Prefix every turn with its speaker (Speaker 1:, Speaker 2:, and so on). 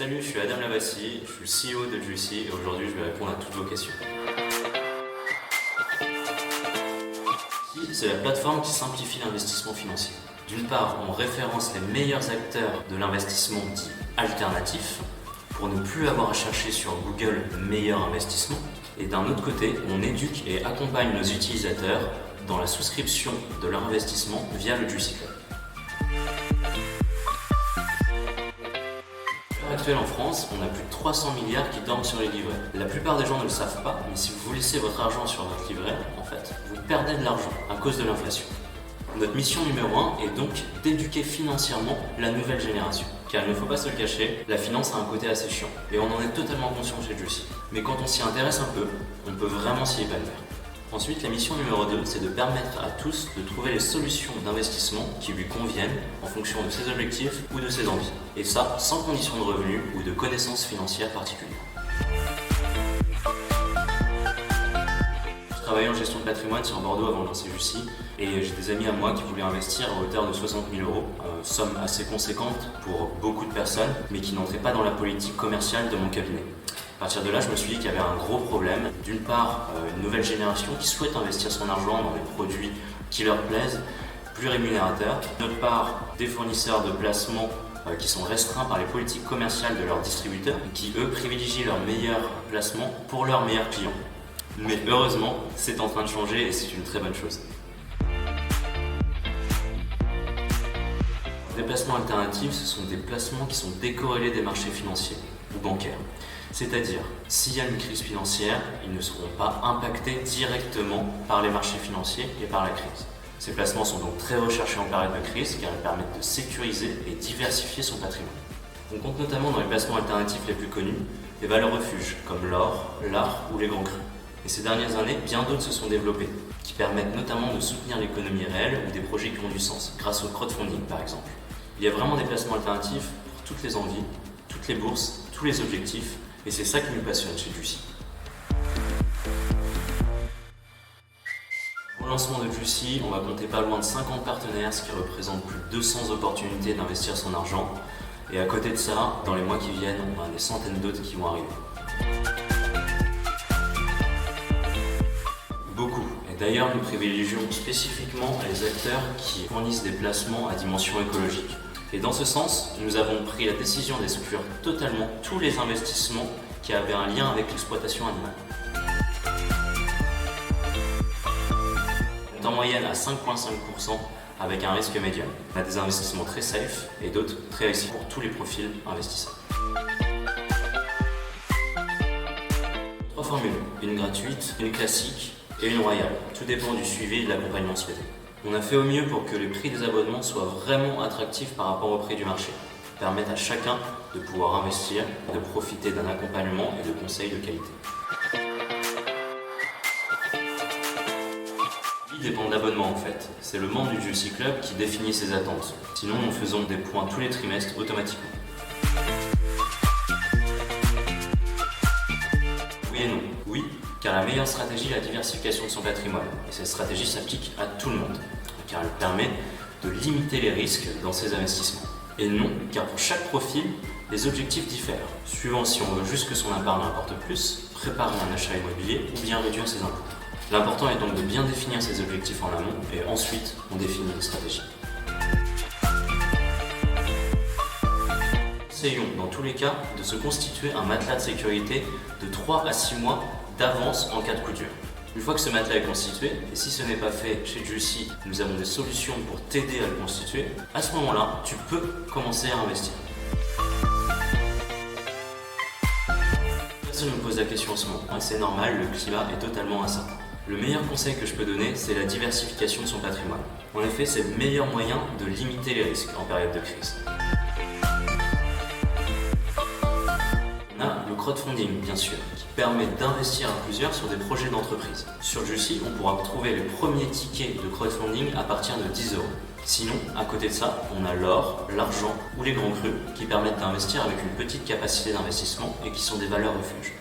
Speaker 1: Salut, je suis Adam Lavassi, je suis le CEO de Juicy et aujourd'hui je vais répondre à toutes vos questions. C'est la plateforme qui simplifie l'investissement financier. D'une part, on référence les meilleurs acteurs de l'investissement dit alternatif pour ne plus avoir à chercher sur Google meilleur investissement. Et d'un autre côté, on éduque et accompagne nos utilisateurs dans la souscription de leur investissement via le Juicy Club. À l'heure actuelle en France, on a plus de 300 milliards qui dorment sur les livrets. La plupart des gens ne le savent pas, mais si vous laissez votre argent sur votre livret, en fait, vous perdez de l'argent à cause de l'inflation. Notre mission numéro 1 est donc d'éduquer financièrement la nouvelle génération. Car il ne faut pas se le cacher, la finance a un côté assez chiant. Et on en est totalement conscient chez Juicy. Mais quand on s'y intéresse un peu, on peut vraiment s'y épanouir. Ensuite, la mission numéro 2, c'est de permettre à tous de trouver les solutions d'investissement qui lui conviennent en fonction de ses objectifs ou de ses envies. Et ça, sans condition de revenus ou de connaissances financières particulières. Je travaillais en gestion de patrimoine sur Bordeaux avant de lancer Juicy et j'ai des amis à moi qui voulaient investir à hauteur de 60 000 €, somme assez conséquente pour beaucoup de personnes, mais qui n'entraient pas dans la politique commerciale de mon cabinet. À partir de là, je me suis dit qu'il y avait un gros problème. D'une part, une nouvelle génération qui souhaite investir son argent dans des produits qui leur plaisent, plus rémunérateurs. D'autre part, des fournisseurs de placement qui sont restreints par les politiques commerciales de leurs distributeurs et qui, eux, privilégient leurs meilleurs placements pour leurs meilleurs clients. Mais heureusement, c'est en train de changer et c'est une très bonne chose. Les placements alternatifs, ce sont des placements qui sont décorrélés des marchés financiers ou bancaires. C'est-à-dire, s'il y a une crise financière, ils ne seront pas impactés directement par les marchés financiers et par la crise. Ces placements sont donc très recherchés en période de crise car ils permettent de sécuriser et diversifier son patrimoine. On compte notamment dans les placements alternatifs les plus connus les valeurs refuges comme l'or, l'art ou les grands crus. Et ces dernières années, bien d'autres se sont développés, qui permettent notamment de soutenir l'économie réelle ou des projets qui ont du sens, grâce au crowdfunding par exemple. Il y a vraiment des placements alternatifs pour toutes les envies, toutes les bourses, tous les objectifs, et c'est ça qui nous passionne chez Juicy. Pour le lancement de Juicy, on va compter pas loin de 50 partenaires, ce qui représente plus de 200 opportunités d'investir son argent. Et à côté de ça, dans les mois qui viennent, on a des centaines d'autres qui vont arriver. Beaucoup. Et d'ailleurs, nous privilégions spécifiquement les acteurs qui fournissent des placements à dimension écologique. Et dans ce sens, nous avons pris la décision d'exclure totalement tous les investissements qui avaient un lien avec l'exploitation animale. On est en moyenne à 5,5% avec un risque médium. On a des investissements très safe et d'autres très risqués pour tous les profils investisseurs. 3 formules, une gratuite, une classique et une royale. Tout dépend du suivi et de l'accompagnement souhaité. On a fait au mieux pour que les prix des abonnements soient vraiment attractifs par rapport au prix du marché, permettent à chacun de pouvoir investir, de profiter d'un accompagnement et de conseils de qualité. Il dépend de l'abonnement en fait, c'est le membre du Juicy Club qui définit ses attentes, sinon nous faisons des points tous les trimestres automatiquement. Oui et non. Oui, car la meilleure stratégie est la diversification de son patrimoine. Et cette stratégie s'applique à tout le monde, car elle permet de limiter les risques dans ses investissements. Et non, car pour chaque profil, les objectifs diffèrent, suivant si on veut juste que son épargne rapporte plus, préparer un achat immobilier ou bien réduire ses impôts. L'important est donc de bien définir ses objectifs en amont et ensuite on définit une stratégie. Essayons dans tous les cas de se constituer un matelas de sécurité de 3 à 6 mois d'avance en cas de coup dur. Une fois que ce matelas est constitué, et si ce n'est pas fait chez Juicy, nous avons des solutions pour t'aider à le constituer, à ce moment-là, tu peux commencer à investir. Personne ne me pose la question en ce moment, et c'est normal, le climat est totalement incertain. Le meilleur conseil que je peux donner, c'est la diversification de son patrimoine. En effet, c'est le meilleur moyen de limiter les risques en période de crise. On a le crowdfunding, bien sûr, qui permet d'investir à plusieurs sur des projets d'entreprise. Sur Juicy, on pourra trouver les premiers tickets de crowdfunding à partir de 10 €. Sinon, à côté de ça, on a l'or, l'argent ou les grands crus qui permettent d'investir avec une petite capacité d'investissement et qui sont des valeurs refuges.